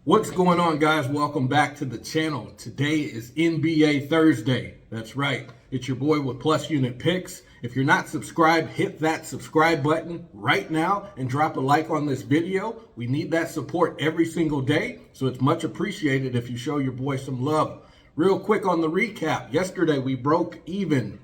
What's going on, guys? Welcome back to the channel. Today is NBA Thursday. That's right. It's your boy with Plus Unit Picks. If you're not subscribed, hit that subscribe button right now and drop a like on this video. We need that support every single day, so it's much appreciated if you show your boy some love. Real quick on the recap. Yesterday, we broke even.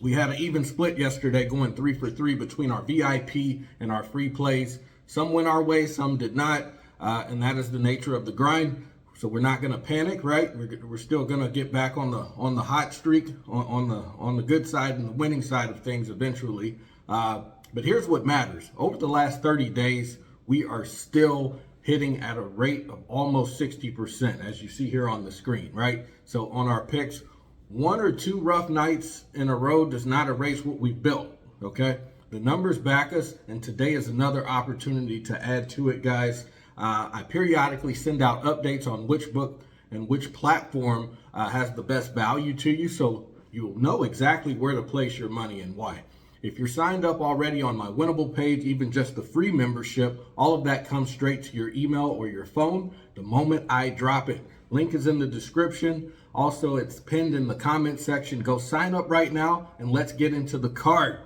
We had an even split yesterday, going 3 for 3 between our VIP and our free plays. Some went our way, some did not. And that is the nature of the grind. So we're not going to panic, right? We're still going to get back on the hot streak, on the good side and the winning side of things eventually. But here's what matters. Over the last 30 days, we are still hitting at a rate of almost 60%, as you see here on the screen, right? So on our picks, 1 or 2 rough nights in a row does not erase what we've built, okay? The numbers back us, and today is another opportunity to add to it, guys. I periodically send out updates on which book and which platform has the best value to you, so you'll know exactly where to place your money and why. If you're signed up already on my Winnable page, even just the free membership, all of that comes straight to your email or your phone the moment I drop it. Link is in the description. Also, it's pinned in the comment section. Go sign up right now and let's get into the card.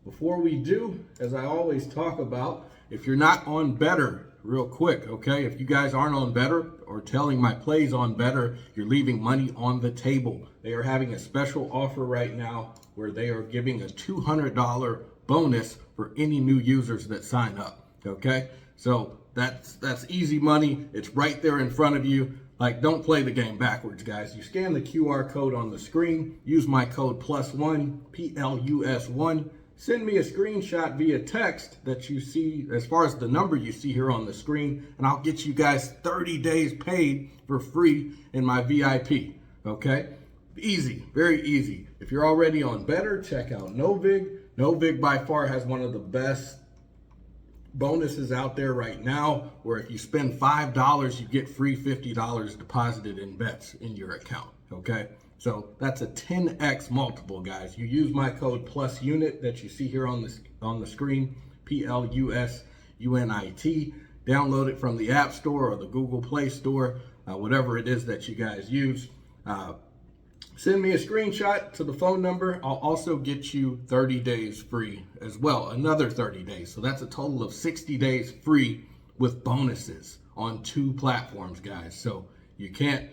Before we do, as I always talk about, if you're not on Better, real quick, okay? If you guys aren't on Better or telling my plays on Better, you're leaving money on the table. They are having a special offer right now where they are giving a $200 bonus for any new users that sign up, okay? So that's easy money. It's right there in front of you. Like, don't play the game backwards, guys. You scan the QR code on the screen, use my code +1, PLUS1. Send me a screenshot via text that you see as far as the number you see here on the screen, and I'll get you guys 30 days paid for free in my VIP, okay? Easy, very easy. If you're already on Better, check out Novig. Novig by far has one of the best bonuses out there right now, where if you spend $5, you get free $50 deposited in bets in your account, okay? So that's a 10x multiple, guys. You use my code PLUSUNIT that you see here on the screen, PLUSUNIT. Download it from the App Store or the Google Play Store, whatever it is that you guys use. Send me a screenshot to the phone number. I'll also get you 30 days free as well, another 30 days. So that's a total of 60 days free with bonuses on 2 platforms, guys. So you can't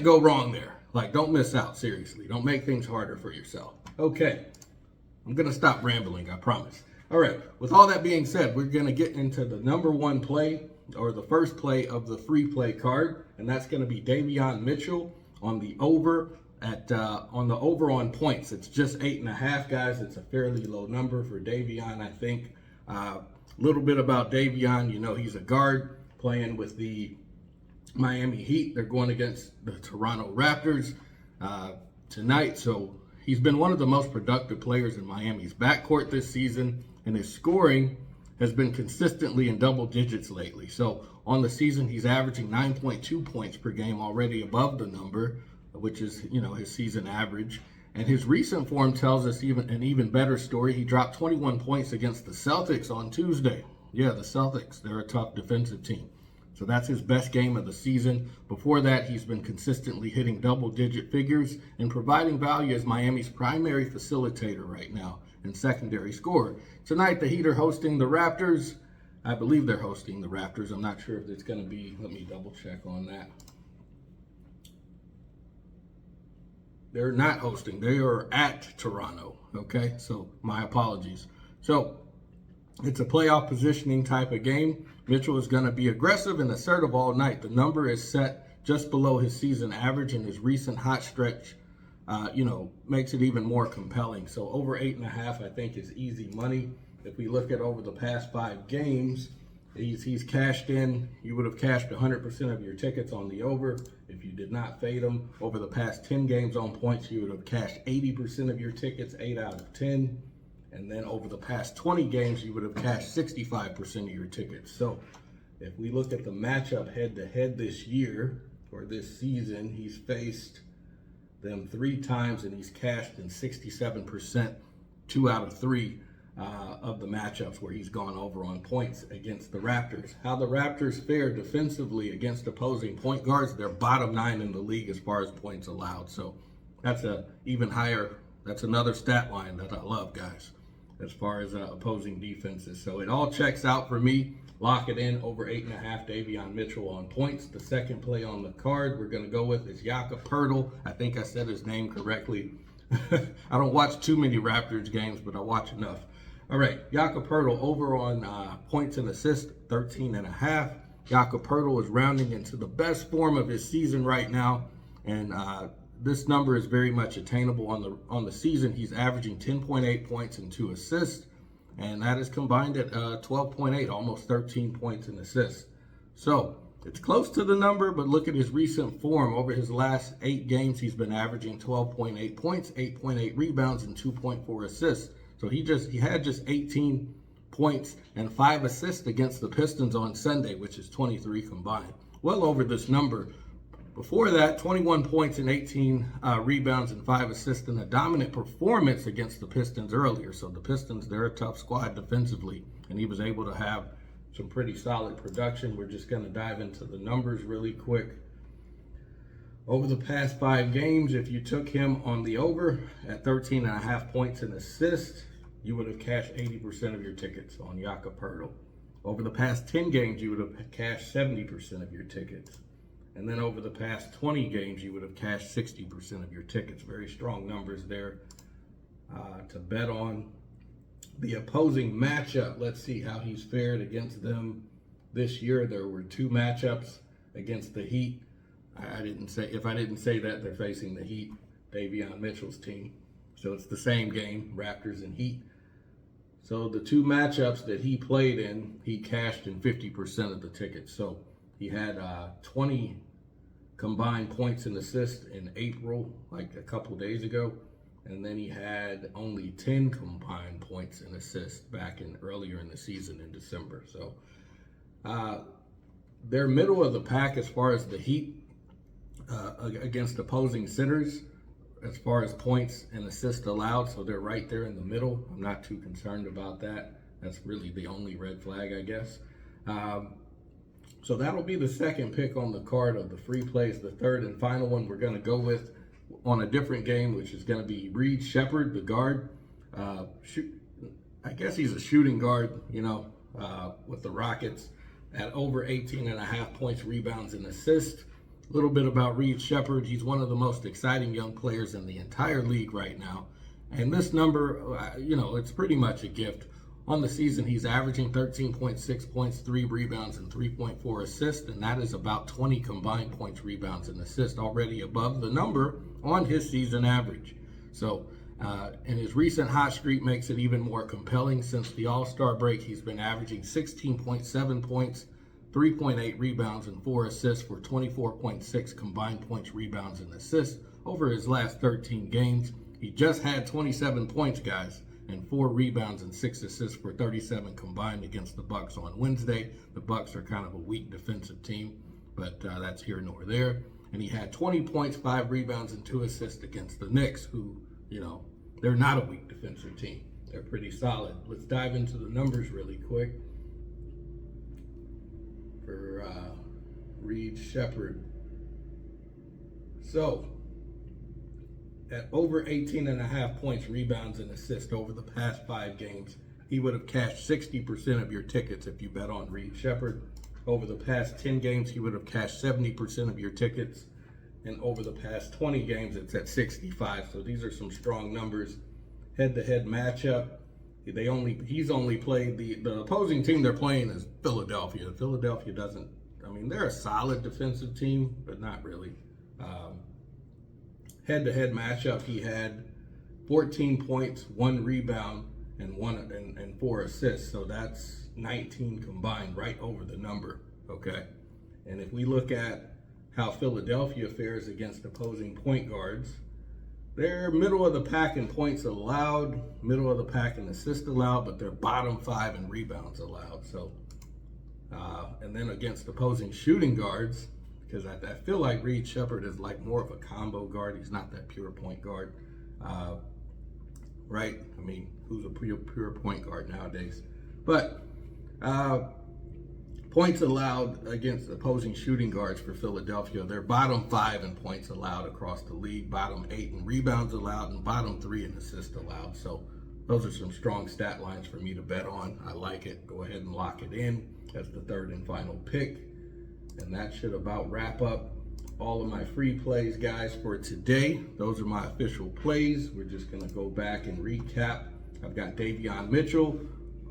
go wrong there. Like, don't miss out, seriously. Don't make things harder for yourself. Okay, I'm going to stop rambling, I promise. All right, with all that being said, we're going to get into the number 1 play, or the first play of the free play card, and that's going to be Davion Mitchell on the over on points. It's just 8.5, guys. It's a fairly low number for Davion, I think. A little bit about Davion, you know, he's a guard playing with the Miami Heat. They're going against the Toronto Raptors tonight. So he's been one of the most productive players in Miami's backcourt this season, and his scoring has been consistently in double digits lately. So on the season, he's averaging 9.2 points per game, already above the number, which is, you know, his season average. And his recent form tells us an even better story. He dropped 21 points against the Celtics on Tuesday. Yeah, the Celtics, they're a tough defensive team. So that's his best game of the season. Before that, he's been consistently hitting double-digit figures and providing value as Miami's primary facilitator right now and secondary scorer. Tonight, the Heat are hosting the Raptors. I believe they're hosting the Raptors. I'm not sure if it's going to be. Let me double-check on that. They're not hosting. They are at Toronto, okay? So my apologies. So it's a playoff positioning type of game. Mitchell is going to be aggressive and assertive all night. The number is set just below his season average, and his recent hot stretch, makes it even more compelling. So over 8.5, I think, is easy money. If we look at over the past 5 games, he's cashed in. You would have cashed 100% of your tickets on the over. If you did not fade him over the past 10 games on points, you would have cashed 80% of your tickets, 8 out of 10. And then over the past 20 games, you would have cashed 65% of your tickets. So if we look at the matchup head-to-head this year, or this season, he's faced them 3 times and he's cashed in 67%, 2 out of 3. of the matchups where he's gone over on points against the Raptors. How the Raptors fare defensively against opposing point guards, they're bottom 9 in the league as far as points allowed. So that's that's another stat line that I love, guys, as far as opposing defenses. So it all checks out for me. Lock it in over 8.5 Davion Mitchell on points. The second play on the card we're going to go with is Jakob Poeltl. I think I said his name correctly. I don't watch too many Raptors games, but I watch enough. All right, Jakob Poeltl over on points and assists, 13.5. Jakob Poeltl is rounding into the best form of his season right now, and this number is very much attainable on the season. He's averaging 10.8 points and 2 assists, and that is combined at 12.8, almost 13 points and assists. So it's close to the number, but look at his recent form. Over his last 8 games, he's been averaging 12.8 points, 8.8 rebounds, and 2.4 assists. So he had just 18 points and 5 assists against the Pistons on Sunday, which is 23 combined. Well over this number. Before that, 21 points and 18 rebounds and 5 assists in a dominant performance against the Pistons earlier. So the Pistons, they're a tough squad defensively, and he was able to have some pretty solid production. We're just going to dive into the numbers really quick. Over the past 5 games, if you took him on the over at 13.5 points and assists, you would have cashed 80% of your tickets on Jakob Poeltl. Over the past 10 games, you would have cashed 70% of your tickets. And then over the past 20 games, you would have cashed 60% of your tickets. Very strong numbers there to bet on. The opposing matchup, let's see how he's fared against them this year. There were 2 matchups against the Heat. If I didn't say that, they're facing the Heat, Davion Mitchell's team. So it's the same game, Raptors and Heat. So the 2 matchups that he played in, he cashed in 50% of the tickets. So he had 20 combined points and assists in April, like a couple days ago. And then he had only 10 combined points and assists back earlier in the season in December. So they're middle of the pack as far as the Heat against opposing centers as far as points and assists allowed. So they're right there in the middle. I'm not too concerned about that. That's really the only red flag, I guess. So that'll be the second pick on the card of the free plays. The third and final one we're going to go with on a different game, which is going to be Reed Sheppard, the guard. I guess he's a shooting guard, with the Rockets at over 18.5 points, rebounds, and assists. A little bit about Reed Sheppard. He's one of the most exciting young players in the entire league right now. And this number, it's pretty much a gift. On the season, he's averaging 13.6 points, 3 rebounds, and 3.4 assists, and that is about 20 combined points, rebounds, and assists, already above the number on his season average. So, and his recent hot streak makes it even more compelling. Since the All-Star break, he's been averaging 16.7 points, 3.8 rebounds, and 4 assists for 24.6 combined points, rebounds, and assists over his last 13 games. He just had 27 points, guys, and 4 rebounds and 6 assists for 37 combined against the Bucks on Wednesday. The Bucks are kind of a weak defensive team, but that's here nor there. And he had 20 points, 5 rebounds, and 2 assists against the Knicks, who, they're not a weak defensive team. They're pretty solid. Let's dive into the numbers really quick for Reed Sheppard. So, at over 18.5 points, rebounds, and assists over the past 5 games, he would have cashed 60% of your tickets if you bet on Reed Sheppard. Over the past 10 games, he would have cashed 70% of your tickets. And over the past 20 games, it's at 65. So these are some strong numbers. Head-to-head matchup. He's only played the opposing team they're playing is Philadelphia. Philadelphia doesn't, they're a solid defensive team, but not really. Head-to-head matchup, he had 14 points, 1 rebound, and 4 assists. So that's 19 combined, right over the number, okay? And if we look at how Philadelphia fares against opposing point guards, they're middle of the pack in points allowed, middle of the pack in assists allowed, but they're bottom 5 in rebounds allowed. So, and then against opposing shooting guards, because I feel like Reed Sheppard is like more of a combo guard. He's not that pure point guard. right? I mean, who's a pure point guard nowadays? But points allowed against opposing shooting guards for Philadelphia. They're bottom 5 in points allowed across the league, bottom 8 in rebounds allowed, and bottom 3 in assists allowed. So those are some strong stat lines for me to bet on. I like it. Go ahead and lock it in as the third and final pick. And that should about wrap up all of my free plays, guys, for today. Those are my official plays. We're just going to go back and recap. I've got Davion Mitchell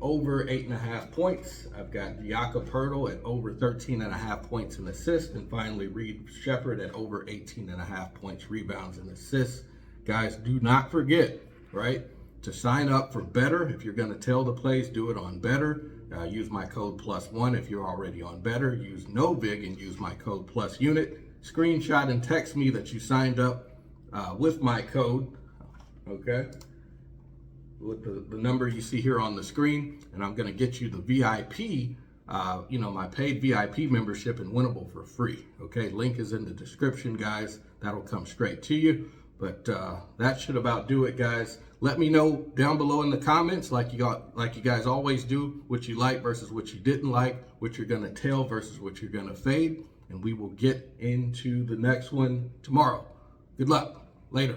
over 8.5 points. I've got Jakob Poeltl at over 13.5 points and assists. And finally, Reed Shepherd at over 18.5 points, rebounds, and assists. Guys, do not forget, right, to sign up for Better. If you're going to tell the plays, do it on Better. Use my code +1 if you're already on Better. Use NoVig and use my code +unit. Screenshot and text me that you signed up with my code, okay? With the number you see here on the screen, and I'm going to get you the VIP, my paid VIP membership and Winnable for free. Okay, link is in the description, guys. That'll come straight to you. But that should about do it, guys. Let me know down below in the comments, like you guys always do, what you like versus what you didn't like, what you're going to tail versus what you're going to fade, and we will get into the next one tomorrow. Good luck. Later.